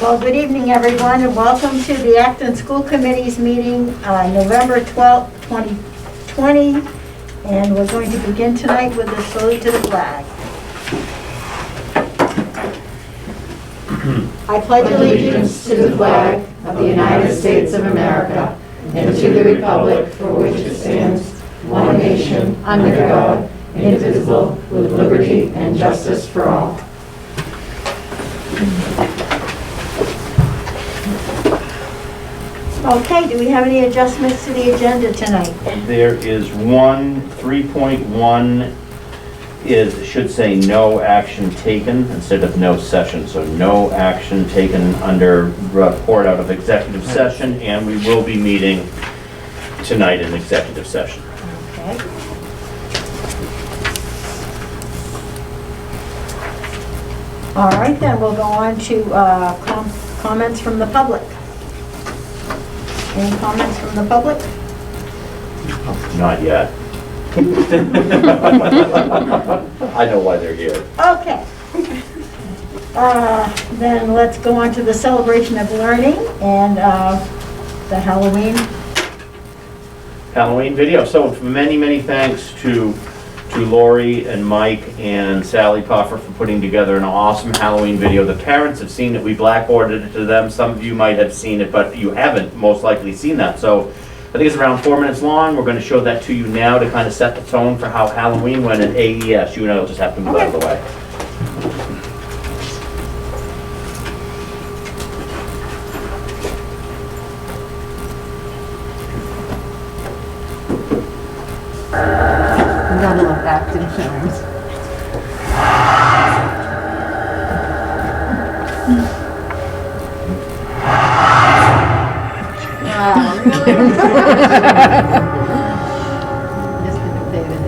Well, good evening, everyone, and welcome to the Acton School Committee's meeting, November 12th, 2020. And we're going to begin tonight with a salute to the flag. I pledge allegiance to the flag of the United States of America and to the republic for which it stands, one nation, under God, indivisible, with liberty and justice for all. Okay, do we have any adjustments to the agenda tonight? There is one, 3.1 should say no action taken instead of no session. So no action taken under report out of executive session, and we will be meeting tonight in executive session. Okay. All right, then we'll go on to comments from the public. Any comments from the public? Not yet. I know why they're here. Okay. Then let's go on to the celebration of learning and the Halloween video. So many thanks to Lori and Mike and Sally Puffer for putting together an awesome Halloween video. The parents have seen it. We blackboarded it to them. Some of you might have seen it, but you haven't most likely seen that. So I think it's around 4 minutes long. We're going to show that to you now to kind of set the tone for how Halloween went at AES. You and I will just have to move out of the way. I'm gonna love acting films. Wow, really? Just gonna fade it in.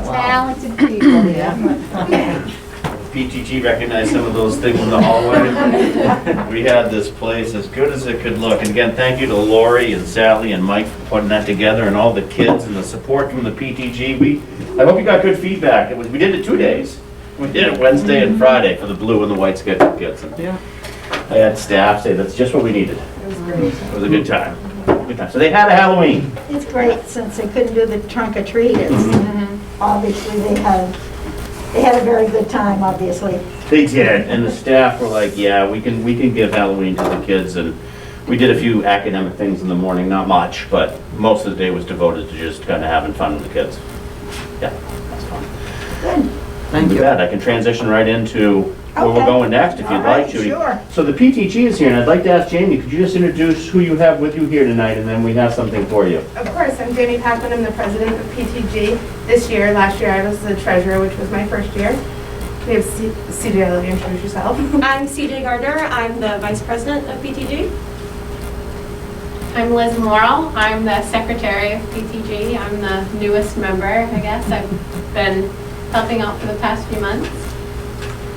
Talented people, yeah. PTG recognized some of those things in the hallway. We had this place as good as it could look. And again, thank you to Lori and Sally and Mike for putting that together, and all the kids and the support from the PTG. I hope you got good feedback. We did it 2 days. We did it Wednesday and Friday for the blue and the white schedule kids. And Yeah. I had staff say that's just what we needed. It was great. It was a good time. Good time. So they had a Halloween. It's great, since they couldn't do the trunk or treat, it's, obviously they had a very good time, obviously. They did, and the staff were like, yeah, we can give Halloween to the kids, and we did a few academic things in the morning, not much, but most of the day was devoted to just kind of having fun with the kids. Yeah, that's fun. Good. Thank With you. that, I can transition right into where we're Okay. going next, if All you'd right, like, Judy. sure. So the PTG is here, and I'd like to ask Jamie, could you just introduce who you have with you here tonight, and then we have something for you. Of course, I'm Jamie Packman. I'm the president of PTG this year. Last year I was the treasurer, which was my first year. We have CJ, let you introduce yourself. I'm CJ Gardner. I'm the vice president of PTG. I'm Liz Morrell. I'm the secretary of PTG. I'm the newest member, I guess. I've been helping out for the past few months.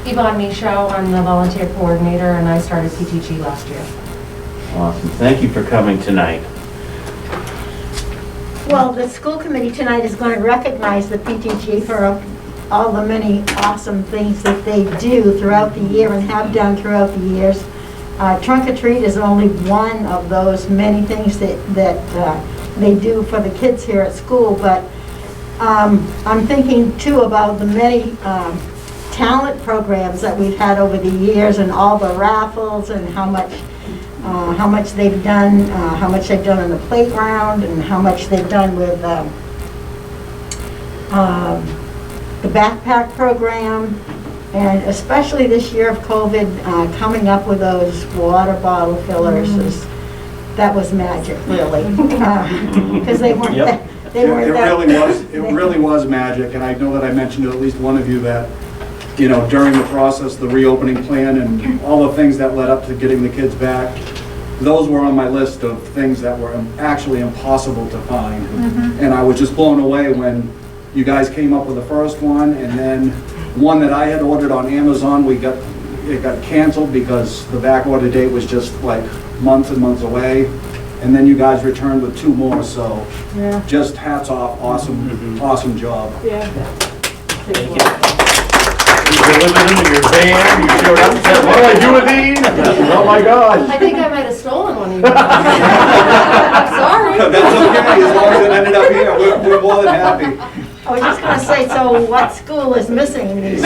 Yvonne Michaud, I'm the volunteer coordinator, and I started PTG last year. Awesome, thank you for coming tonight. Well, the school committee tonight is going to recognize the PTG for all the many awesome things that they do throughout the year and have done throughout the years. Trunk or Treat is only one of those many things that they do for the kids here at school, but I'm thinking too about the many talent programs that we've had over the years, and all the raffles, and how much they've done, how much they've done on the playground, and how much they've done with the backpack program, and especially this year of COVID, coming up with those water bottle fillers, that was magic, really, because they weren't Yep. They weren't It that- really was magic, and I know that I mentioned to at least one of you that, you know, during the process, the reopening plan and all the things that led up to getting the kids back, those were on my list of things that were actually impossible to find. And I was just blown away when you guys came up with the first one, and then one that I had ordered on Amazon, it got canceled because the back order date was just like months and months away. And then you guys returned with 2 more, so Yeah. just hats off, awesome job. You delivered them in your van, you showed up and said, what do I do with these? Oh my God. I think I might have stolen one of you. I'm sorry. That's okay, as long as it ended up here, we're more than happy. I was just gonna say, so what school is missing these?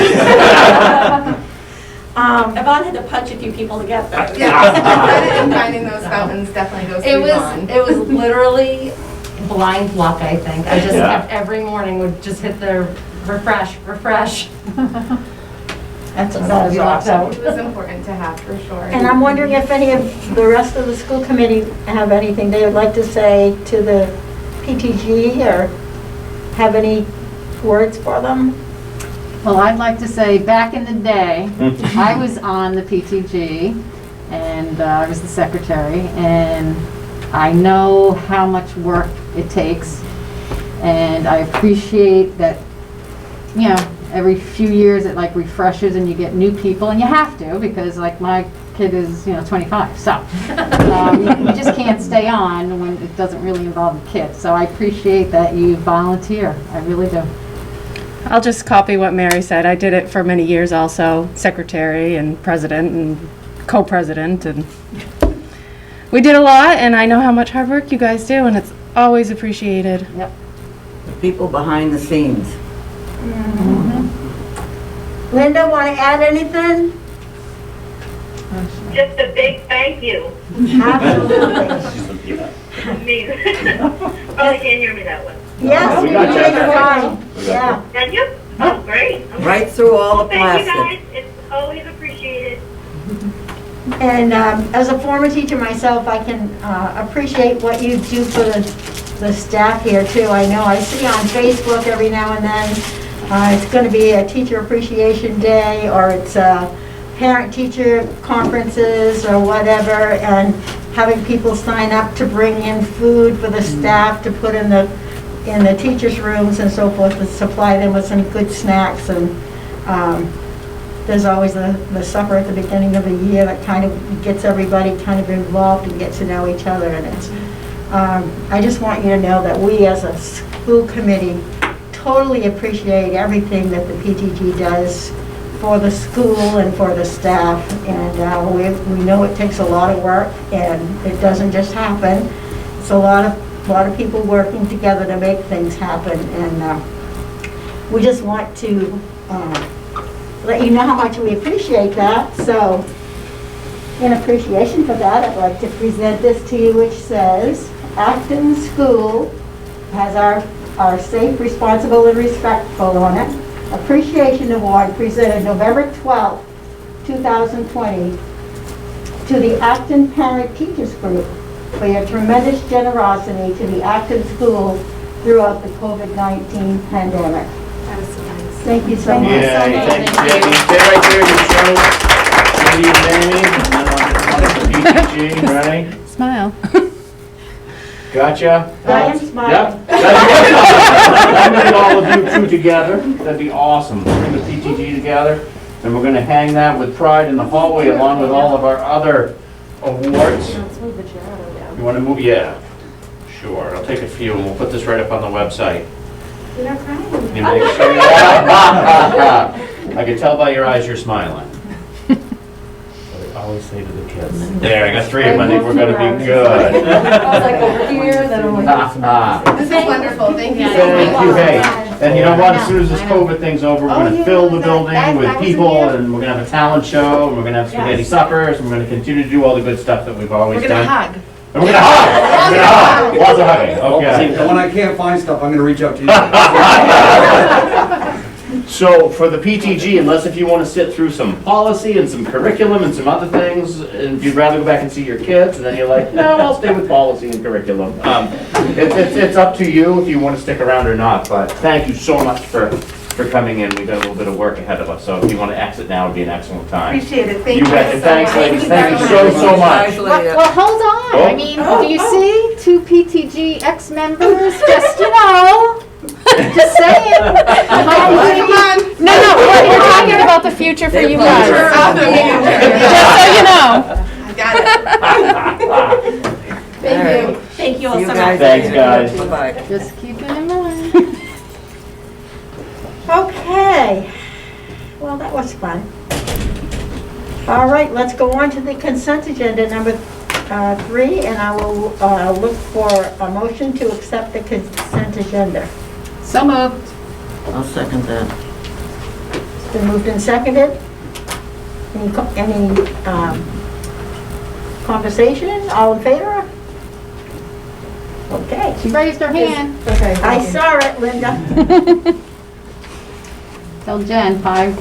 Yvonne had to punch a few people to get there. Yeah, finding those fountains definitely goes to Yvonne. It was literally blind luck, I think. I just Yeah. kept every morning would just hit the refresh. That is We locked awesome. out. It was important to have for sure. And I'm wondering if any of the rest of the school committee have anything they would like to say to the PTG or have any words for them? Well, I'd like to say, back in the day, I was on the PTG, and I was the secretary, and I know how much work it takes, and I appreciate that, you know, every few years it like refreshes and you get new people, and you have to, because like my kid is, 25, so you just can't stay on when it doesn't really involve the kids. So I appreciate that you volunteer, I really do. I'll just copy what Mary said. I did it for many years also, secretary and president and co-president, and we did a lot, and I know how much hard work you guys do, and it's always appreciated. Yep. The people behind the scenes. Linda, want to add anything? Just a big thank you. Absolutely. Me. Probably can't hear me that way. Yes, We we got did you. fine. We got Yeah. Can you? Oh, great. Okay. Right through all the Thank you, plastic. guys. It's always appreciated. And as a former teacher myself, I can appreciate what you do for the staff here too. I know I see on Facebook every now and then, it's going to be a teacher appreciation day, or it's parent-teacher conferences or whatever, and having people sign up to bring in food for the staff to put in the teachers' rooms and so forth, to supply them with some good snacks. And there's always the supper at the beginning of the year that kind of gets everybody kind of involved and gets to know each other. And it's, I just want you to know that we as a school committee totally appreciate everything that the PTG does for the school and for the staff. And we know it takes a lot of work, and it doesn't just happen. It's a lot of people working together to make things happen. And we just want to let you know how much we appreciate that. So in appreciation for that, I'd like to present this to you, which says, Acton School has our Safe, Responsible, and Respectful on it. Appreciation Award presented November 12th, 2020 to the Acton Parent Teachers Group for your tremendous generosity to the Acton School throughout the COVID-19 pandemic. That was so nice. Thank you so much. Yay, thank you, Jamie. Stay right there, you show Cindy and Jamie, and then on to the PTG, right? Smile. Gotcha? I am smiling. Yep. I made all of you two together. That'd be awesome. Bring the PTG together, and we're gonna hang that with pride in the hallway along with all of our other awards. Let's move the chair out of there. You wanna move? Yeah. Sure, I'll take a few, and we'll put this right up on the website. You're not crying. You make sure I can tell by your eyes you're smiling. What I always say to the kids. There, I got 3 of them. I think we're gonna be good. I was like over here, then I'm like. This is wonderful. Thank you so Thank much. you, hey. And you know what, as soon as this COVID thing's over, we're gonna fill the building with people, and we're gonna have a talent show, and we're gonna have spaghetti suppers, and we're gonna continue to do all the good stuff that we've always We're done. gonna hug. And we're gonna hug! We're gonna hug! Lots of hugging, okay. And when I can't find stuff, I'm gonna reach out to you. So for the PTG, unless if you want to sit through some policy and some curriculum and some other things, and if you'd rather go back and see your kids, and then you're like, no, I'll stay with policy and curriculum. It's up to you if you want to stick around or not, but thank you so much for coming in. We've got a little bit of work ahead of us, so if you want to exit now, it'd be an excellent time. Appreciate it, thank You you. betcha. so Thanks, much. ladies. Thank you so much. Well, hold on. Oh. I mean, do you see two PTG ex-members? Just, you know, just saying. No, we're talking about the future for you guys. Just so you know. Got it. Thank you. Thank you all so much. Thanks, guys. Bye-bye. Just keep it in mind. Okay, well, that was fun. All right, let's go on to the consent agenda number 3, and I will look for a motion to accept the consent agenda. So moved. I'll second that. It's been moved and seconded. Any conversation? All in favor? Okay. She raised her hand. Okay. I saw it, Linda. Tell Jen, 5.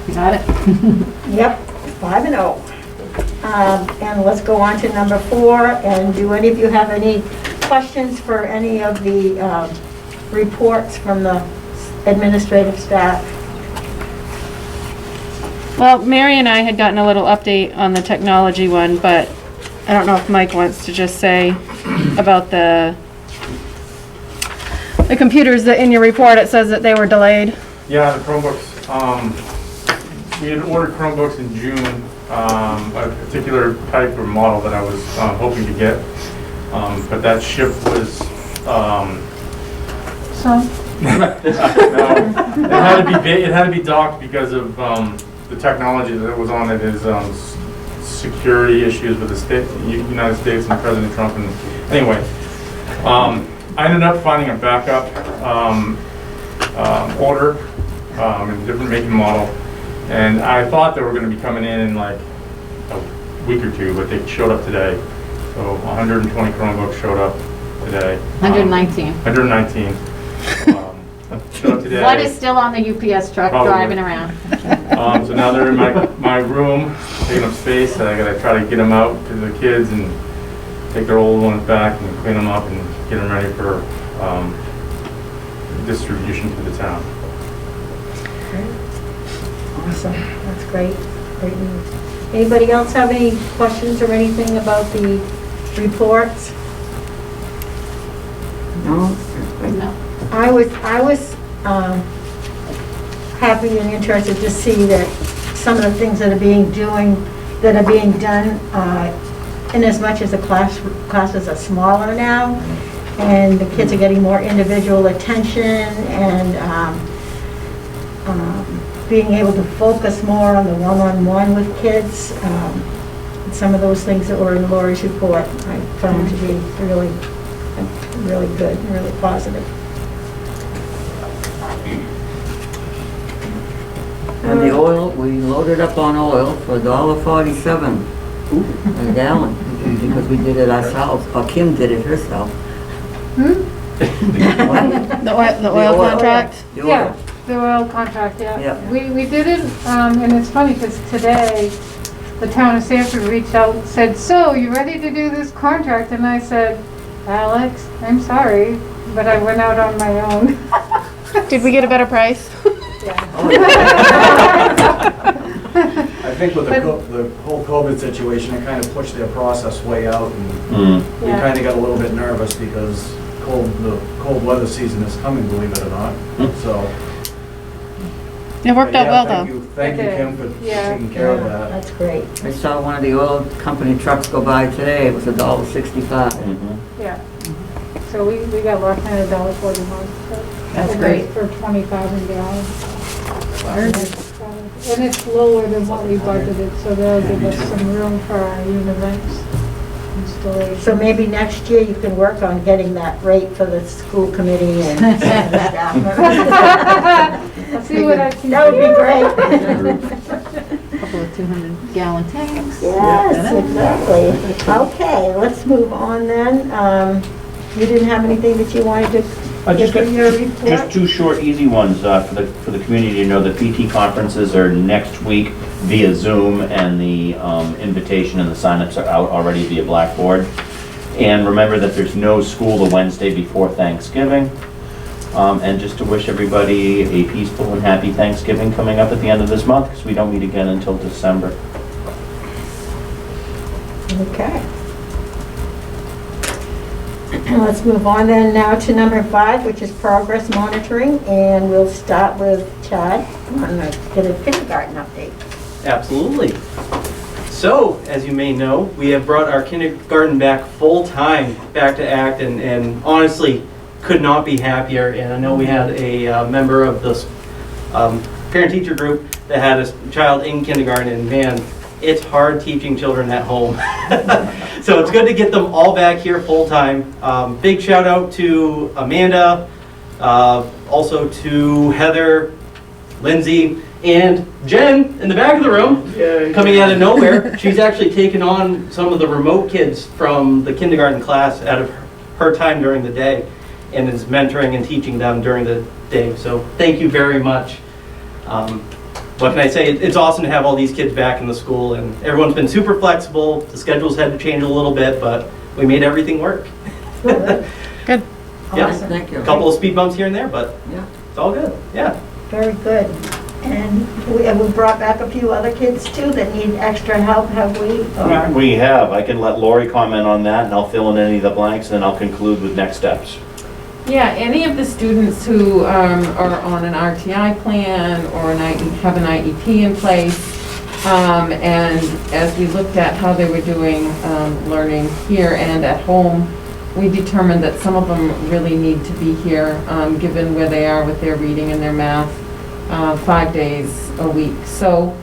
You got it? Yep, 5-0. And let's go on to number 4, and do any of you have any questions for any of the reports from the administrative staff? Well, Mary and I had gotten a little update on the technology one, but I don't know if Mike wants to just say about the computers that in your report, it says that they were delayed. Yeah, the Chromebooks, we had ordered Chromebooks in June, a particular type or model that I was hoping to get, but that ship was, no, it had to be docked because of the technology that was on it is security issues with the United States and President Trump, and anyway, I ended up finding a backup order in a different make and model, and I thought they were going to be coming in like a week or two, but they showed up today. So 120 Chromebooks showed up today. 119. 119 showed up today. What is still on the UPS truck Probably. driving around? So now they're in my room, taking up space, and I gotta try to get them out to the kids and take their old ones back and clean them up and get them ready for distribution to the town. Awesome, that's great, great news. Anybody else have any questions or anything about the reports? No? No. I was happy and interested to see that some of the things that are being done, in as much as the classes are smaller now, and the kids are getting more individual attention, and being able to focus more on the one-on-one with kids. Some of those things that were in Lori's report, I found to be really, really good, and really positive. And the oil, we loaded up on oil for $1.47 a gallon, because we did it ourselves, or Kim did it herself. The oil contract? The oil. Yeah, the oil contract, yeah. Yeah. We did it, and it's funny because today, the town of Sanford reached out and said, so, you ready to do this contract? And I said, Alex, I'm sorry, but I went out on my own. Did we get a better price? I think with the whole COVID situation, it kind of pushed their process way out, and we Yeah. kind of got a little bit nervous because the cold weather season is coming, believe it or not, so. It worked out Yeah, well, thank though. you. Thank you, It Kim, did. for Yeah. taking care of that. That's great. I saw one of the oil company trucks go by today, it was $1.65. Yeah. So we got less than $1.41. That's great. For 20,000 gallons. And it's lower than what we budgeted, so they'll give us some room for our univents installation. So maybe next year you can work on getting that rate for the school committee and staff. I'll see what I can do. That would be great. Couple of 200-gallon tanks. Yes, exactly. Okay, let's move on then. You didn't have anything that you wanted to Just for your report? Just two short, easy ones for the community to know. The PT conferences are next week via Zoom, and the invitation and the signups are out already via Blackboard. And remember that there's no school the Wednesday before Thanksgiving. And just to wish everybody a peaceful and happy Thanksgiving coming up at the end of this month, because we don't meet again until December. Okay. Let's move on then now to number 5, which is progress monitoring, and we'll start with Chad on the kindergarten update. Absolutely. So, as you may know, we have brought our kindergarten back full-time, back to ACT, and honestly, could not be happier. And I know we had a member of this parent-teacher group that had a child in kindergarten, and man, it's hard teaching children at home. So it's good to get them all back here full-time. Big shout out to Amanda, also to Heather, Lindsay, and Jen in the back of the room, coming out of nowhere. She's actually taken on some of the remote kids from the kindergarten class out of her time during the day, and is mentoring and teaching them during the day. So thank you very much. What can I say? It's awesome to have all these kids back in the school, and everyone's been super flexible. The schedules had to change a little bit, but we made everything work. Good. Yeah. Awesome. Thank you. A couple of speed bumps here and there, but Yeah. it's all good. Yeah. Very good. And we brought back a few other kids too that need extra help, have we? We have. I can let Lori comment on that, and I'll fill in any of the blanks, and then I'll conclude with next steps. Yeah, any of the students who are on an RTI plan or have an IEP in place, and as we looked at how they were doing learning here and at home, we determined that some of them really need to be here, given where they are with their reading and their math, 5 days a week. So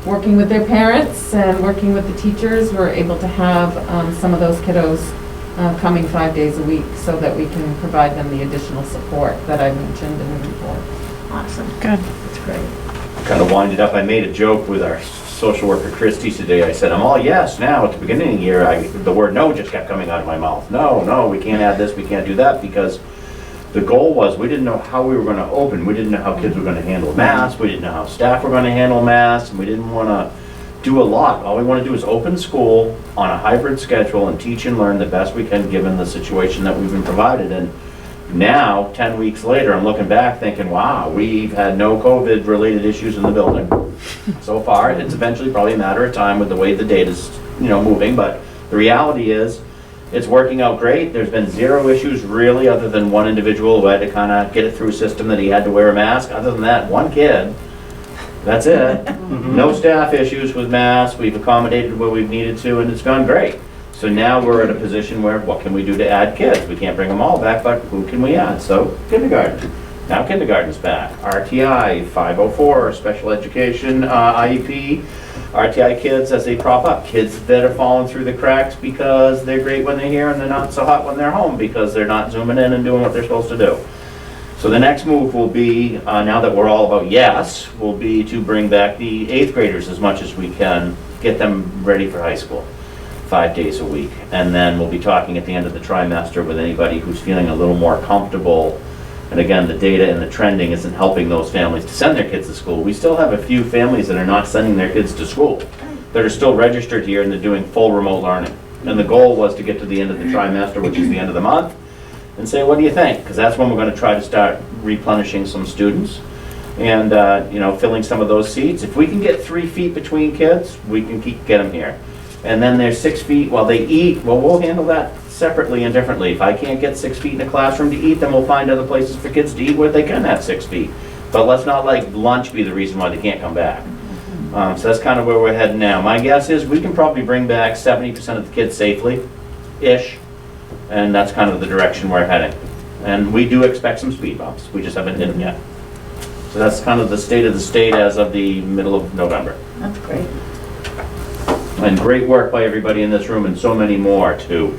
working with their parents and working with the teachers, we're able to have some of those kiddos coming 5 days a week so that we can provide them the additional support that I mentioned in the report. Awesome. Good. That's great. Kind of winded up. I made a joke with our social worker Christy today. I said, I'm all yes now. At the beginning of the year, the word no just kept coming out of my mouth. No, we can't add this, we can't do that, because the goal was we didn't know how we were going to open. We didn't know how kids were going to handle masks. We didn't know how staff were going to handle masks, and we didn't want to do a lot. All we want to do is open school on a hybrid schedule and teach and learn the best we can given the situation that we've been provided. And now, 10 weeks later, I'm looking back thinking, wow, we've had no COVID-related issues in the building so far. It's eventually probably a matter of time with the way the data's moving, but the reality is it's working out great. There's been zero issues really, other than one individual who had to kind of get it through a system that he had to wear a mask. Other than that, one kid. That's it. No staff issues with masks. We've accommodated where we've needed to, and it's gone great. So now we're at a position where, what can we do to add kids? We can't bring them all back, but who can we add? So kindergarten. Now kindergarten's back. RTI, 504, special education, IEP, RTI kids as they prop up. Kids that are falling through the cracks because they're great when they're here and they're not so hot when they're home because they're not zooming in and doing what they're supposed to do. So the next move will be, now that we're all about yes, will be to bring back the 8th graders as much as we can, get them ready for high school, 5 days a week. And then we'll be talking at the end of the trimester with anybody who's feeling a little more comfortable. And again, the data and the trending isn't helping those families to send their kids to school. We still have a few families that are not sending their kids to school, that are still registered here and they're doing full remote learning. And the goal was to get to the end of the trimester, which is the end of the month, and say, what do you think? Because that's when we're going to try to start replenishing some students and filling some of those seats. If we can get 3 feet between kids, we can get them here. And then there's 6 feet while they eat. Well, we'll handle that separately and differently. If I can't get 6 feet in a classroom to eat, then we'll find other places for kids to eat where they can have 6 feet. But let's not let lunch be the reason why they can't come back. So that's kind of where we're heading now. My guess is we can probably bring back 70% of the kids safely-ish. And that's kind of the direction we're heading. And we do expect some speed bumps. We just haven't hit them yet. So that's kind of the state of the state as of the middle of November. That's great. And great work by everybody in this room and so many more to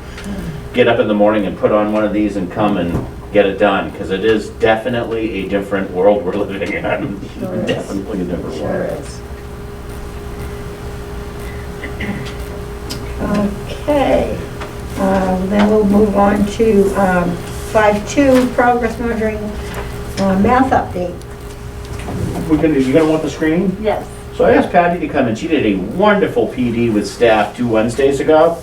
get up in the morning and put on one of these and come and get it done. Because it is definitely a different world we're living in. Sure Definitely a different Sure world. is. Okay. Then we'll move on to 5.2, progress measuring math update. You gonna want the screen? Yes. So I asked Patty to come and she did a wonderful PD with staff 2 Wednesdays ago.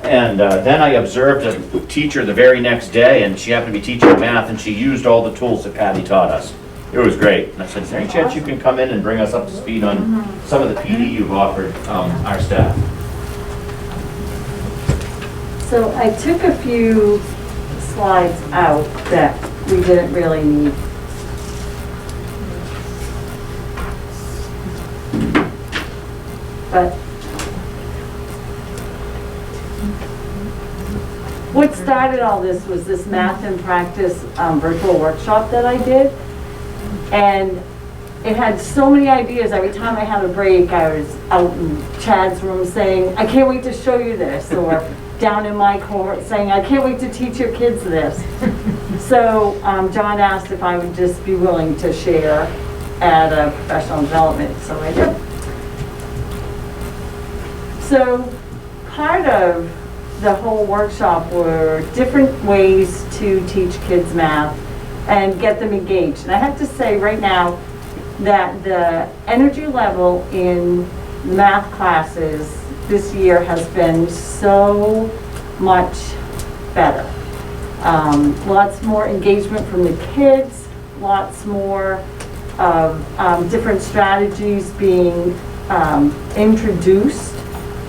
And then I observed a teacher the very next day and she happened to be teaching math and she used all the tools that Patty taught us. It was great. And I said, is there any chance you can come in and bring us up to speed on some of the PD you've offered our staff? So I took a few slides out that we didn't really need. But what started all this was this math and practice virtual workshop that I did. And it had so many ideas. Every time I had a break, I was out in Chad's room saying, I can't wait to show you this. Or down in my cohort saying, I can't wait to teach your kids this. So John asked if I would just be willing to share at a professional development, so I did. So part of the whole workshop were different ways to teach kids math and get them engaged. And I have to say right now that the energy level in math classes this year has been so much better. Lots more engagement from the kids, lots more of different strategies being introduced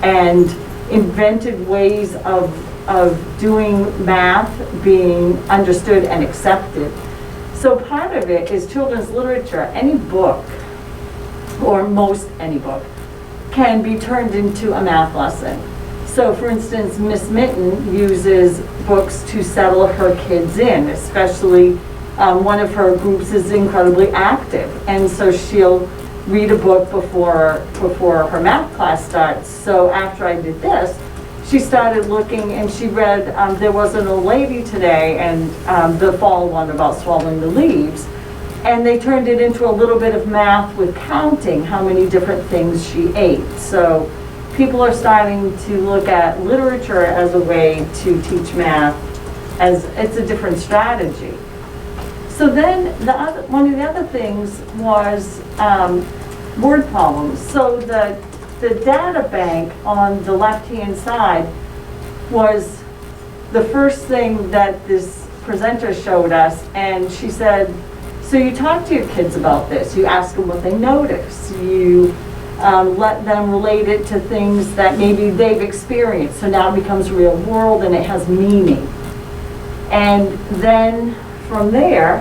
and invented ways of doing math being understood and accepted. So part of it is children's literature. Any book, or most any book, can be turned into a math lesson. So for instance, Miss Mitten uses books to settle her kids in, especially one of her groups is incredibly active. And so she'll read a book before her math class starts. So after I did this, she started looking and she read, there was an old lady today and the fall one about swallowing the leaves. And they turned it into a little bit of math with counting how many different things she ate. So people are starting to look at literature as a way to teach math, as it's a different strategy. So then one of the other things was word problems. So the data bank on the left-hand side was the first thing that this presenter showed us, and she said, so you talk to your kids about this, you ask them what they notice, you let them relate it to things that maybe they've experienced, so now it becomes real world and it has meaning. And then from there,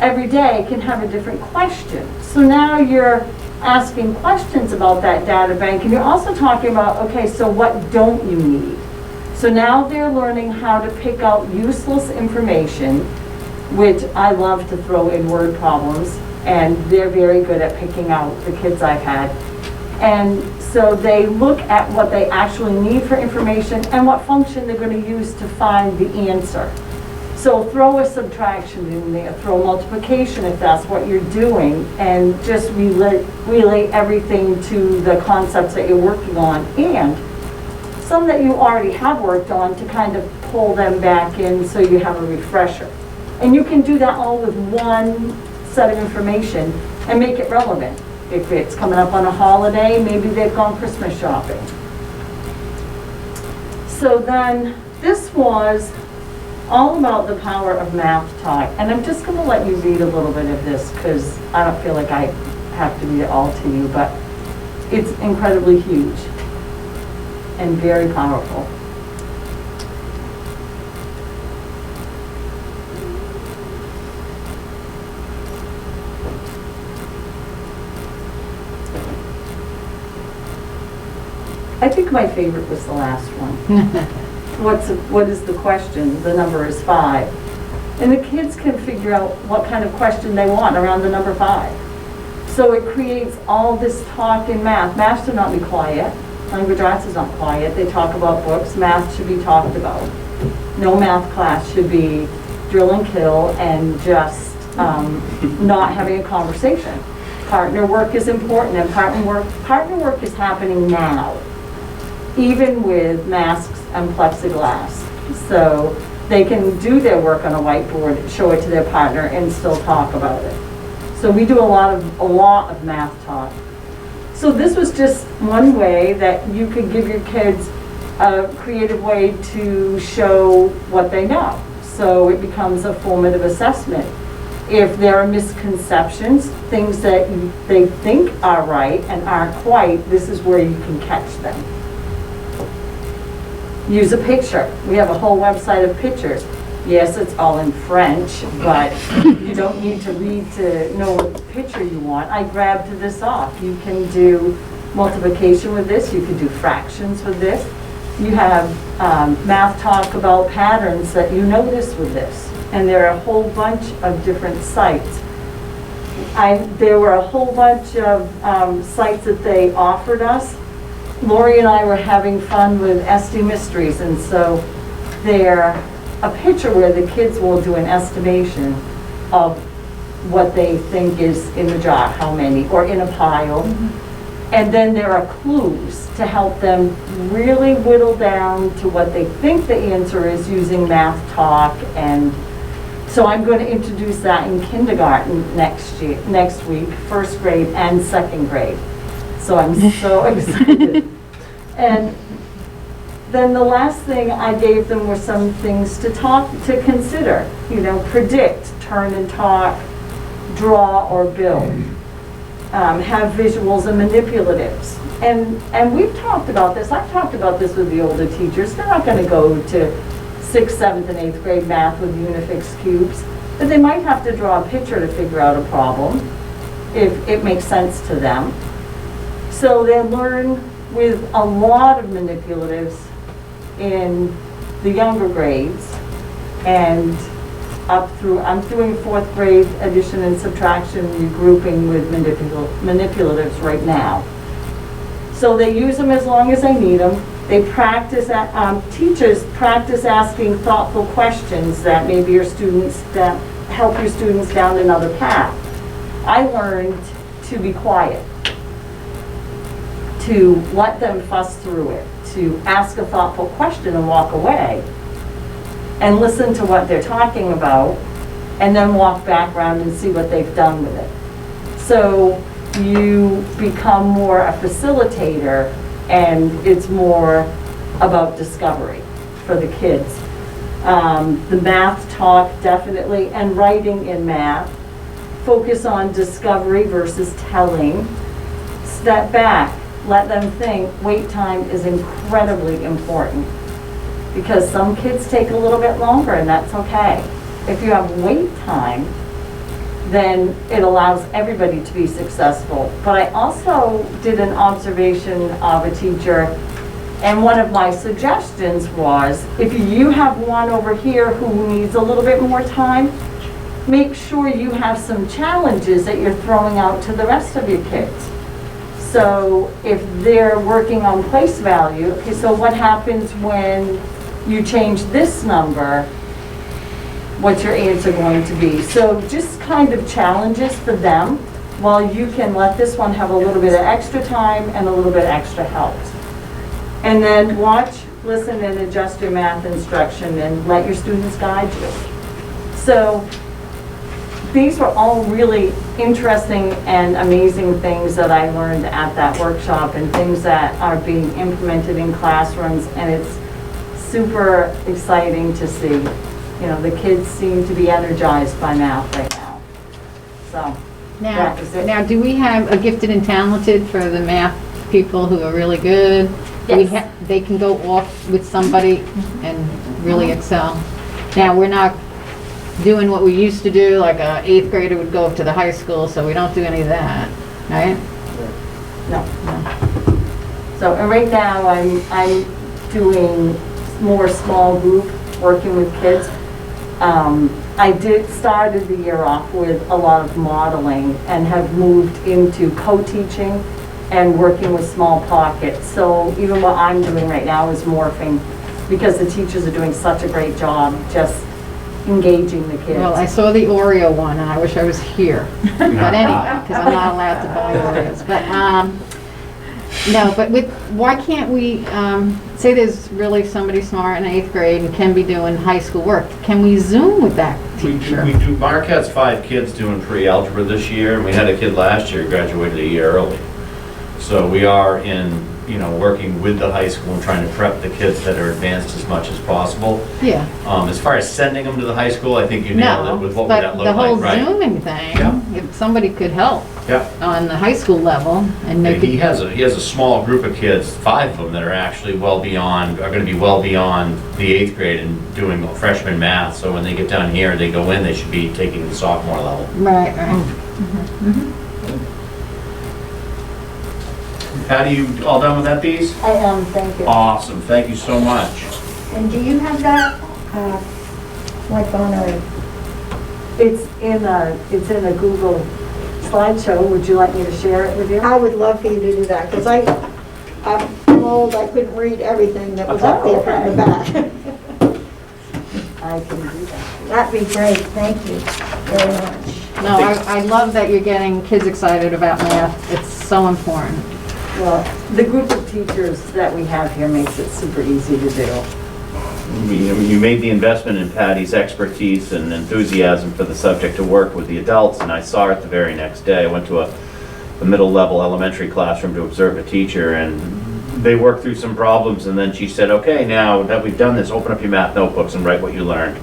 every day can have a different question. So now you're asking questions about that data bank, and you're also talking about, okay, so what don't you need? So now they're learning how to pick out useless information, which I love to throw in word problems, and they're very good at picking out, the kids I've had. And so they look at what they actually need for information and what function they're going to use to find the answer. So throw a subtraction in there, throw multiplication if that's what you're doing, and just relate everything to the concepts that you're working on, and some that you already have worked on to kind of pull them back in so you have a refresher. And you can do that all with one set of information and make it relevant. If it's coming up on a holiday, maybe they've gone Christmas shopping. So then this was all about the power of math talk. And I'm just going to let you read a little bit of this because I don't feel like I have to read it all to you, but it's incredibly huge and very powerful. I think my favorite was the last one. What is the question? The number is 5. And the kids can figure out what kind of question they want around the number 5. So it creates all this talk in math. Math should not be quiet. Language arts is not quiet. They talk about books. Math should be talked about. No math class should be drill and kill and just not having a conversation. Partner work is important, and partner work is happening now, even with masks and plexiglass. So they can do their work on a whiteboard, show it to their partner, and still talk about it. So we do a lot of math talk. So this was just one way that you could give your kids a creative way to show what they know. So it becomes a formative assessment. If there are misconceptions, things that they think are right and aren't quite, this is where you can catch them. Use a picture. We have a whole website of pictures. Yes, it's all in French, but you don't need to read to know what picture you want. I grabbed this off. You can do multiplication with this. You can do fractions with this. You have math talk about patterns that you notice with this. And there are a whole bunch of different sites. There were a whole bunch of sites that they offered us. Lori and I were having fun with SD Mysteries, and so they're a picture where the kids will do an estimation of what they think is in the jar, how many, or in a pile. And then there are clues to help them really whittle down to what they think the answer is using math talk. And so I'm going to introduce that in kindergarten next week, first grade and second grade. So I'm so excited. And then the last thing I gave them were some things to consider. Predict, turn and talk, draw or build. Have visuals and manipulatives. And we've talked about this. I've talked about this with the older teachers. They're not going to go to 6th, 7th, and 8th grade math with Unifix cubes, but they might have to draw a picture to figure out a problem if it makes sense to them. So they learn with a lot of manipulatives in the younger grades and up through, I'm doing 4th grade addition and subtraction regrouping with manipulatives right now. So they use them as long as they need them. They practice, teachers practice asking thoughtful questions that maybe your students, that help your students down another path. I learned to be quiet, to let them fuss through it, to ask a thoughtful question and walk away, and listen to what they're talking about, and then walk back around and see what they've done with it. So you become more a facilitator, and it's more about discovery for the kids. The math talk, definitely, and writing in math. Focus on discovery versus telling. Step back, let them think. Wait time is incredibly important, because some kids take a little bit longer, and that's okay. If you have wait time, then it allows everybody to be successful. But I also did an observation of a teacher, and one of my suggestions was, if you have one over here who needs a little bit more time, make sure you have some challenges that you're throwing out to the rest of your kids. So if they're working on place value, okay, so what happens when you change this number? What's your answer going to be? So just kind of challenges for them, while you can let this one have a little bit of extra time and a little bit extra help. And then watch, listen, and adjust your math instruction, and let your students guide you. So these were all really interesting and amazing things that I learned at that workshop, and things that are being implemented in classrooms, and it's super exciting to see. The kids seem to be energized by math right now. So that is it. Now, do we have a gifted and talented for the math people who are really good? Yes. They can go off with somebody and really excel. Now, we're not doing what we used to do, like a 8th grader would go up to the high school, so we don't do any of that, right? No. So and right now I'm doing more small group working with kids. I started the year off with a lot of modeling, and have moved into co-teaching and working with small pockets. So even what I'm doing right now is morphing, because the teachers are doing such a great job just engaging the kids. Well, I saw the Oreo one, and I wish I was here. But anyway, because I'm not allowed to buy Oreos. But No, but why can't we, say there's really somebody smart in 8th grade and can be doing high school work, can we Zoom with that teacher? We do, Mark has 5 kids doing pre-algebra this year, and we had a kid last year who graduated a year early. So we are working with the high school and trying to prep the kids that are advanced as much as possible. Yeah. As far as sending them to the high school, I think you nailed it with what would that look like, but the right? whole Zooming thing, Yeah. if somebody could help Yeah. on the high school level and make He it, has a small group of kids, 5 of them that are actually are gonna be well beyond the 8th grade and doing freshman math. So when they get down here, they go in, they should be taking the sophomore level. right. Patty, you all done with that piece? I am, thank you. Awesome, thank you so much. And do you have that, like on a, It's in a Google slideshow. Would you like me to share it with you? I would love for you to do that, because I'm old, I couldn't read everything that was up there from the back. I can do that. That'd be great, thank you very much. No, I love that you're getting kids excited about math. It's so important. Well, the group of teachers that we have here makes it super easy to do. You made the investment in Patty's expertise and enthusiasm for the subject to work with the adults, and I saw it the very next day. I went to a middle-level elementary classroom to observe a teacher, and they worked through some problems, and then she said, okay, now that we've done this, open up your math notebooks and write what you learned,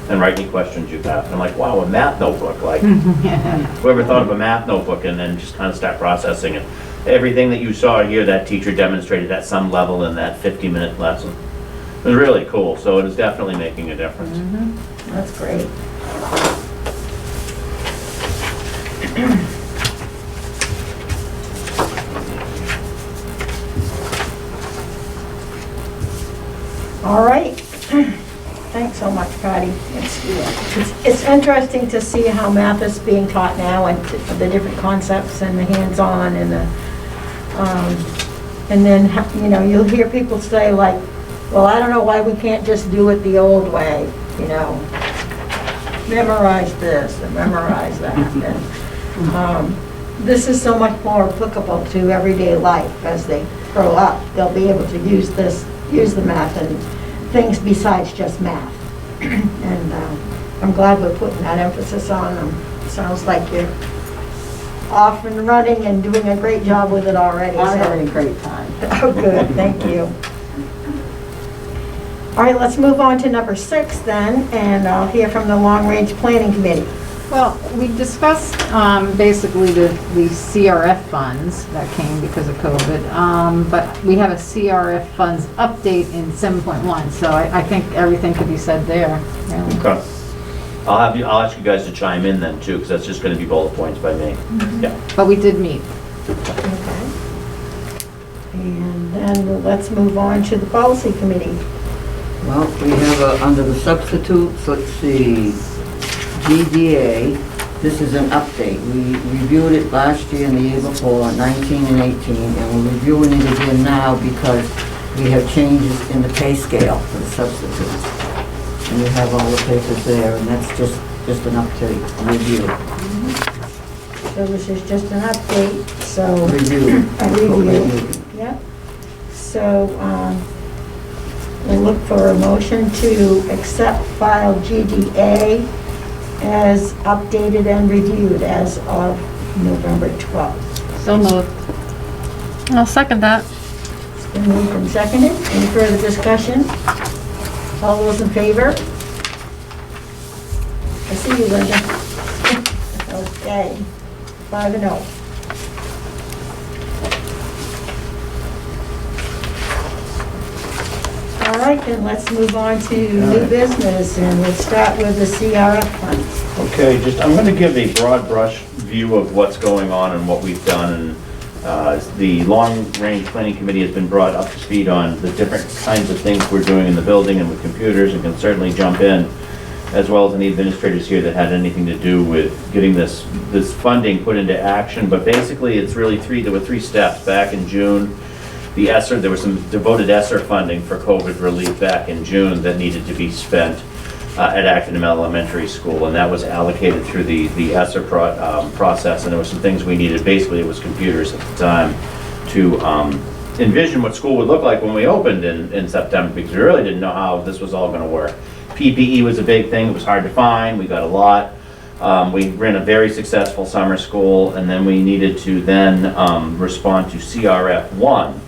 and write any questions you have. And I'm like, wow, a math notebook, like, whoever thought of a math notebook, and then just kind of start processing it. Everything that you saw here, that teacher demonstrated at some level in that 50-minute lesson. It was really cool, so it is definitely making a difference. That's great. All right. Thanks so much, Patty. It's interesting to see how math is being taught now and the different concepts and the hands-on and then, you'll hear people say like, well, I don't know why we can't just do it the old way, memorize this and memorize that. And this is so much more applicable to everyday life as they grow up. They'll be able to use the math and things besides just math. And I'm glad we're putting that emphasis on them. Sounds like you're off and running and doing a great job with it already. I'm having a great time. Oh, good, thank you. All right, let's move on to number 6 then, and I'll hear from the Long Range Planning Committee. Well, we discussed basically the CRF funds that came because of COVID, but we have a CRF funds update in 7.1, so I think everything could be said there. Really. Okay. I'll ask you guys to chime in then too, because that's just going to be bullet points by me. Yeah. But we did meet. Okay. And then let's move on to the Policy Committee. Well, we have under the substitutes, let's see, GDA, this is an update. We reviewed it last year and the year before, 19 and 18, and we're reviewing it again now because we have changes in the pay scale for the substitutes. And you have all the papers there, and that's just an update, review. So this is just an update, so. Review. A review. Yep. So, we'll look for a motion to accept file GDA as updated and reviewed as of November 12th. So moved. I'll second that. It's been moved and seconded. Any further discussion? All those in favor? I see you, Linda. Okay, 5-0. All right, then let's move on to new business, and we'll start with the CRF funds. Okay, I'm going to give a broad brush view of what's going on and what we've done. And the Long Range Planning Committee has been brought up to speed on the different kinds of things we're doing in the building and with computers, and can certainly jump in, as well as any administrators here that had anything to do with getting this funding put into action. But basically, it's really there were 3 steps. Back in June, there was some devoted ESSER funding for COVID relief back in June that needed to be spent at Acton Elementary School, and that was allocated through the ESSER process, and there were some things we needed. Basically, it was computers at the time envision what school would look like when we opened in September, because we really didn't know how this was all gonna work. PPE was a big thing, it was hard to find, we got a lot. We ran a very successful summer school, and then we needed to then respond to CRF1,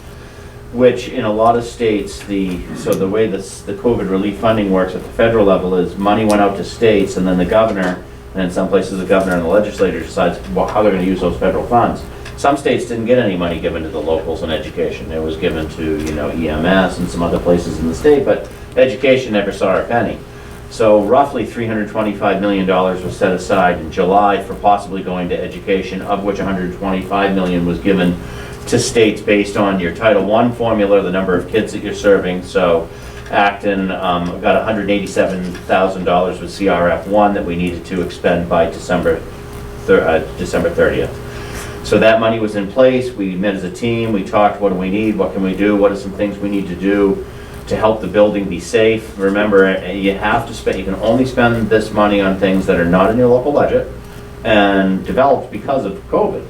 which in a lot of states, so the way the COVID relief funding works at the federal level is money went out to states, and then the governor, and in some places the governor and the legislature decides how they're gonna use those federal funds. Some states didn't get any money given to the locals in education. It was given to, EMS and some other places in the state, but education never saw a penny. So roughly $325 million was set aside in July for possibly going to education, of which $125 million was given to states based on your Title I formula, the number of kids that you're serving. So Acton got $187,000 with CRF1 that we needed to expend by December 30th. So that money was in place. We met as a team. We talked, what do we need? What can we do? What are some things we need to do to help the building be safe? Remember, you have to spend, you can only spend this money on things that are not in your local budget and developed because of COVID.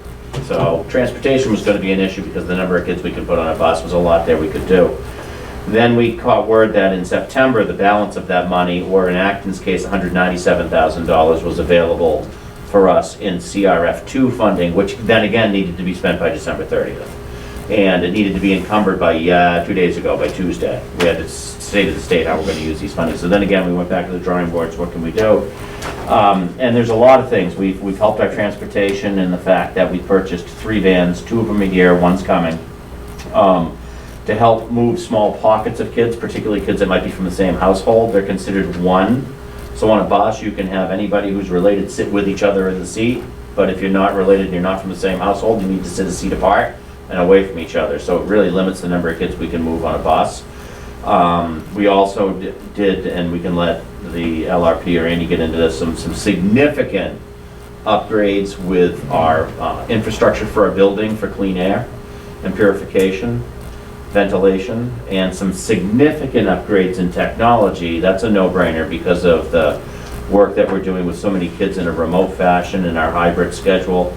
So transportation was going to be an issue because the number of kids we could put on a bus was a lot there we could do. Then we caught word that in September, the balance of that money, or in Acton's case, $197,000 was available for us in CRF2 funding, which then again needed to be spent by December 30th. And it needed to be encumbered by 2 days ago, by Tuesday. We had to say to the state how we're going to use these funding. So then again, we went back to the drawing boards, what can we do? And there's a lot of things. We've helped our transportation in the fact that we purchased 3 vans, 2 of them are here, 1's coming, to help move small pockets of kids, particularly kids that might be from the same household. They're considered one. So on a bus, you can have anybody who's related sit with each other in the seat, but if you're not related and you're not from the same household, you need to sit a seat apart and away from each other. So it really limits the number of kids we can move on a bus. We also did, and we can let the LRP or Andy get into this, some significant upgrades with our infrastructure for our building for clean air and purification, ventilation, and some significant upgrades in technology. That's a no-brainer because of the work that we're doing with so many kids in a remote fashion in our hybrid schedule,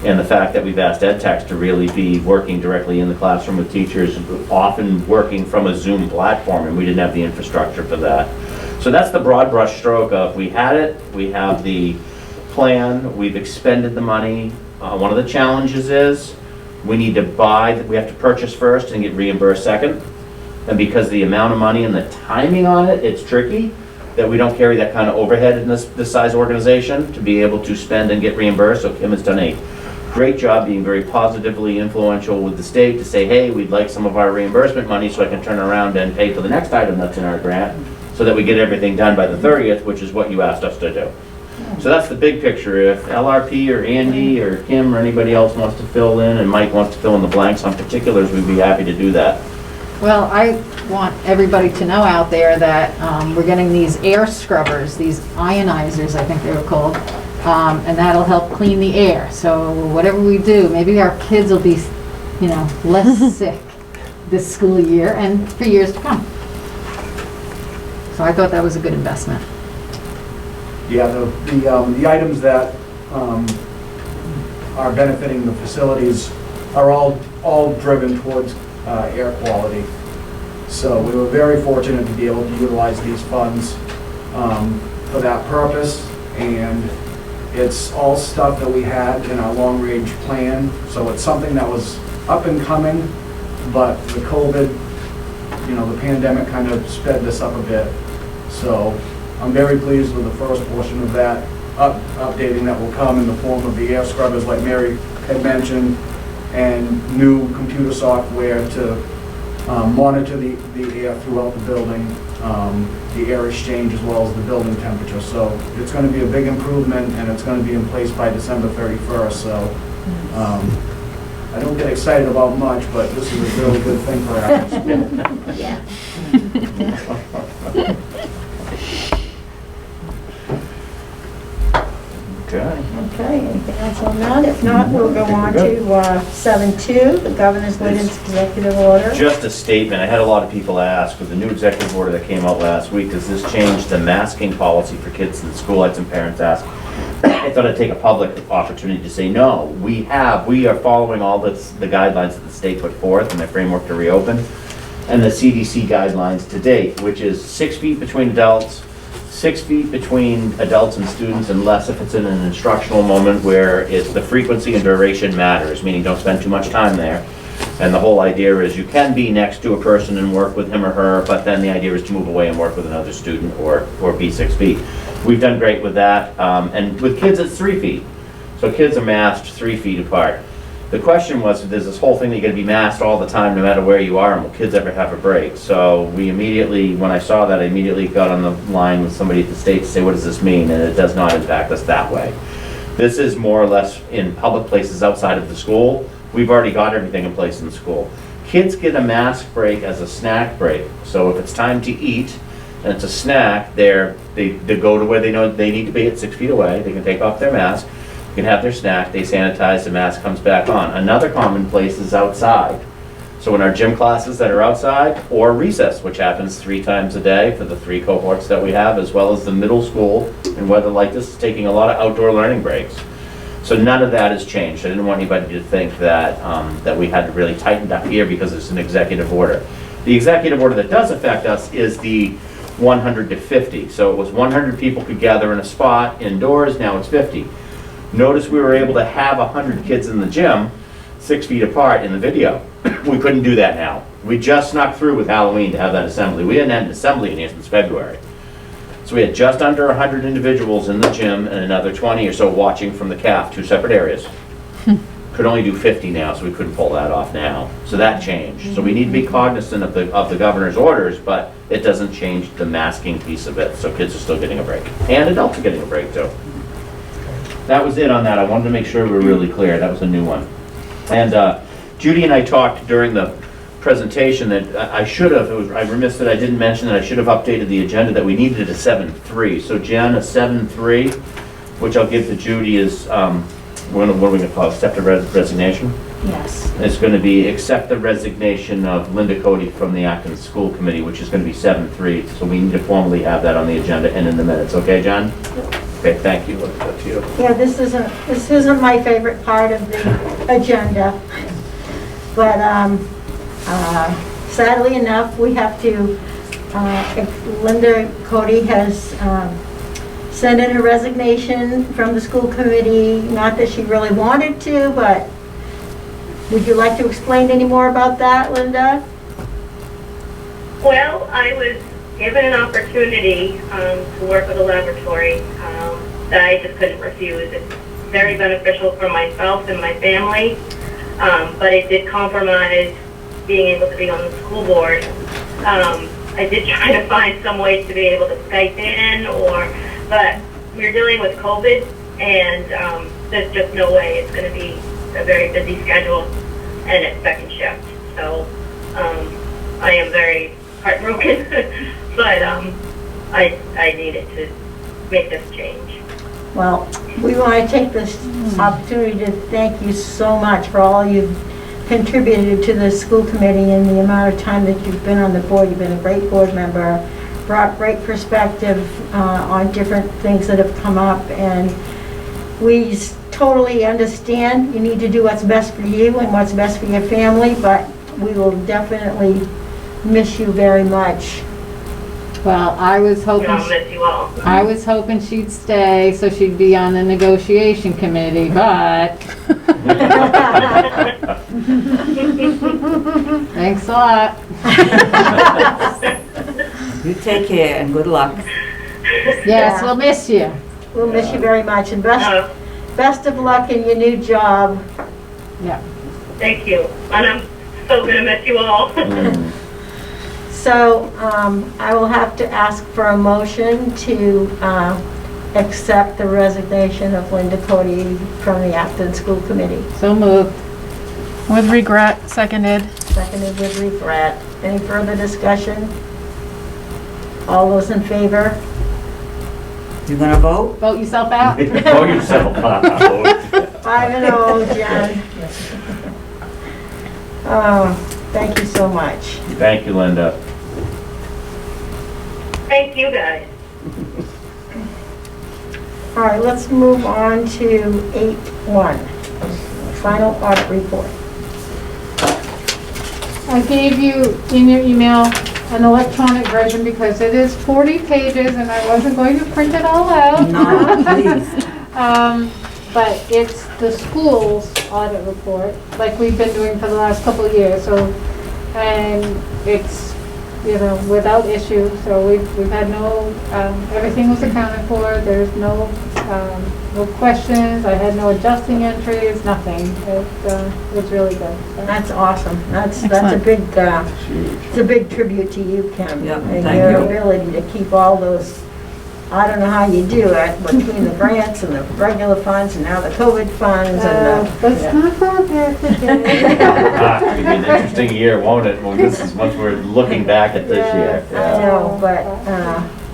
and the fact that we've asked ed techs to really be working directly in the classroom with teachers, often working from a Zoom platform, and we didn't have the infrastructure for that. So that's the broad brush stroke of, we had it, we have the plan, we've expended the money. One of the challenges is we need to we have to purchase first and get reimbursed second. And because the amount of money and the timing on it, it's tricky that we don't carry that kind of overhead in this size organization to be able to spend and get reimbursed. So Kim has done a great job being very positively influential with the state to say, hey, we'd like some of our reimbursement money so I can turn around and pay for the next item that's in our grant so that we get everything done by the 30th, which is what you asked us to do. So that's the big picture. If LRP or Andy or Kim or anybody else wants to fill in, and Mike wants to fill in the blanks on particulars, we'd be happy to do that. Well, I want everybody to know out there that we're getting these air scrubbers, these ionizers, I think they were called, and that'll help clean the air. So whatever we do, maybe our kids will be, less sick this school year and for years to come. So I thought that was a good investment. Yeah, the items that are benefiting the facilities are all driven towards air quality. So we were very fortunate to be able to utilize these funds for that purpose, and it's all stuff that we had in our long-range plan. So it's something that was up and coming, but the COVID, the pandemic kind of sped this up a bit. So I'm very pleased with the first portion of that updating that will come in the form of the air scrubbers like Mary had mentioned, and new computer software to monitor the air throughout the building, the air exchange as well as the building temperature. So it's going to be a big improvement, and it's going to be in place by December 31st. So I don't get excited about much, but this is a really good thing for our school. Yeah. Okay, anything else on that? If not, we'll go on to 7.2, the Governor's latest executive order. Just a statement. I had a lot of people ask, with the new executive order that came out last week, does this change the masking policy for kids in school? I had some parents ask. I thought I'd take a public opportunity to say, no, we are following all the guidelines that the state put forth in the framework to reopen, and the CDC guidelines to date, which is 6 feet between adults, 6 feet between adults and students, unless if it's in an instructional moment where the frequency and duration matters, meaning don't spend too much time there. And the whole idea is you can be next to a person and work with him or her, but then the idea is to move away and work with another student or be 6 feet. We've done great with that, and with kids it's 3 feet. So kids are masked 3 feet apart. The question was, there's this whole thing that you gotta be masked all the time no matter where you are, and will kids ever have a break? So we immediately, when I saw that, I immediately got on the line with somebody at the state to say, what does this mean? And it does not impact us that way. This is more or less in public places outside of the school. We've already got everything in place in the school. Kids get a mask break as a snack break. So if it's time to eat and it's a snack, they go to where they know they need to be at 6 feet away. They can take off their mask, they can have their snack, they sanitize, the mask comes back on. Another common place is outside. So in our gym classes that are outside, or recess, which happens 3 times a day for the 3 cohorts that we have, as well as the middle school, and weather like this is taking a lot of outdoor learning breaks. So none of that has changed. I didn't want anybody to think that, that we had to really tighten up here because it's an executive order. The executive order that does affect us is the 100 to 50. So it was 100 people could gather in a spot indoors, now it's 50. Notice we were able to have 100 kids in the gym 6 feet apart in the video. We couldn't do that now. We just snuck through with Halloween to have that assembly. We hadn't had an assembly in here since February. So we had just under 100 individuals in the gym and another 20 or so watching from the CAF, 2 separate areas. Could only do 50 now, so we couldn't pull that off now. So that changed. So we need to be cognizant of the governor's orders, but it doesn't change the masking piece of it. So kids are still getting a break. And adults are getting a break too. That was it on that. I wanted to make sure we were really clear. That was a new one. And Judy and I talked during the presentation that I should have, I remiss that I didn't mention that I should have updated the agenda that we needed a 7.3. So Jen, a 7.3, which I'll give to Judy, is, what are we gonna call it, accept the resignation? Yes. It's gonna be accept the resignation of Linda Cody from the Acton School Committee, which is gonna be 7.3. So we need to formally have that on the agenda and in the minutes. Okay, Jen? Okay, thank you. What's up to you? Yeah, this isn't my favorite part of the agenda, but sadly enough, we have to, Linda Cody has sent in her resignation from the school committee, not that she really wanted to, but would you like to explain any more about that, Linda? Well, I was given an opportunity to work with a laboratory that I just couldn't refuse. It's very beneficial for myself and my family, but it did compromise being able to be on the school board. I did try to find some way to be able to Skype in, but we're dealing with COVID, and there's just no way. It's going to be a very busy schedule, and it's second shift. So I am very heartbroken, but I needed to make this change. Well, we want to take this opportunity to thank you so much for all you've contributed to the school committee and the amount of time that you've been on the board. You've been a great board member, brought great perspective on different things that have come up, and we totally understand you need to do what's best for you and what's best for your family, but we will definitely miss you very much. Well, I was hoping, I'll miss you all. I was hoping she'd stay so she'd be on the negotiation committee, but thanks a lot. You take care and good luck. Yes, we'll miss you. We'll miss you very much, and best of luck in your new job. Yeah. Thank you. And I'm so going to miss you all. So I will have to ask for a motion to accept the resignation of Linda Cody from the Acton School Committee. So moved. With regret, seconded. Seconded with regret. Any further discussion? All those in favor? You gonna vote? Vote yourself out. Vote yourself out. 5-0, Jen. Oh, thank you so much. Thank you, Linda. Thank you, guys. All right, let's move on to 8.1, final audit report. I gave you in your email an electronic version because it is 40 pages and I wasn't going to print it all out. No, please. But it's the school's audit report, like we've been doing for the last couple of years, so, and it's, you know, without issue, so we've had no, everything was accounted for, there's no questions, I had no adjusting entries, nothing. It's really good. So. That's awesome. That's a big, it's a big tribute to you, Kim. Yep, And thank your you. ability to keep all those, I don't know how you do it, between the grants and the regular funds and now the COVID funds and the. Let's not go there today. It's gonna be an interesting year, won't it? Well, this is once we're looking back at this year. I know, but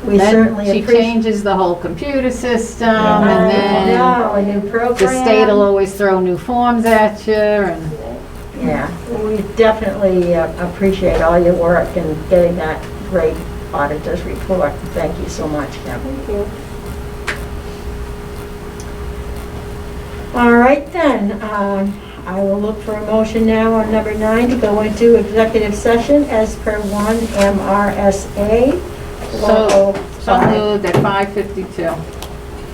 we Then certainly she appreciate. changes the whole computer system, I and know, a new then program. the state will always throw new forms at you, and Yeah, we definitely appreciate all your work in getting that great auditor's report. Thank you so much, Kim. Thank you. All right then, I will look for a motion now on number 9 to go into executive session as per 1 MRSA. so Local moved at 5:52.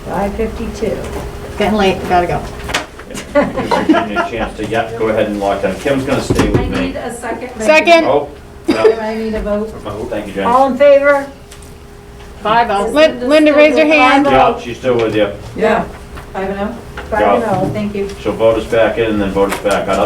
552. Getting late, gotta go. Give me a chance to, go ahead and lock down. Kim's gonna stay with me. a second. Second. Oh, no. I need a vote. Thank you, Jen. All in favor? 5-0. Linda, raise your hand. Yeah, she's still with you. Yeah. 5-0? 5-0. Thank you. She'll vote us back in and then vote us back out. I'll give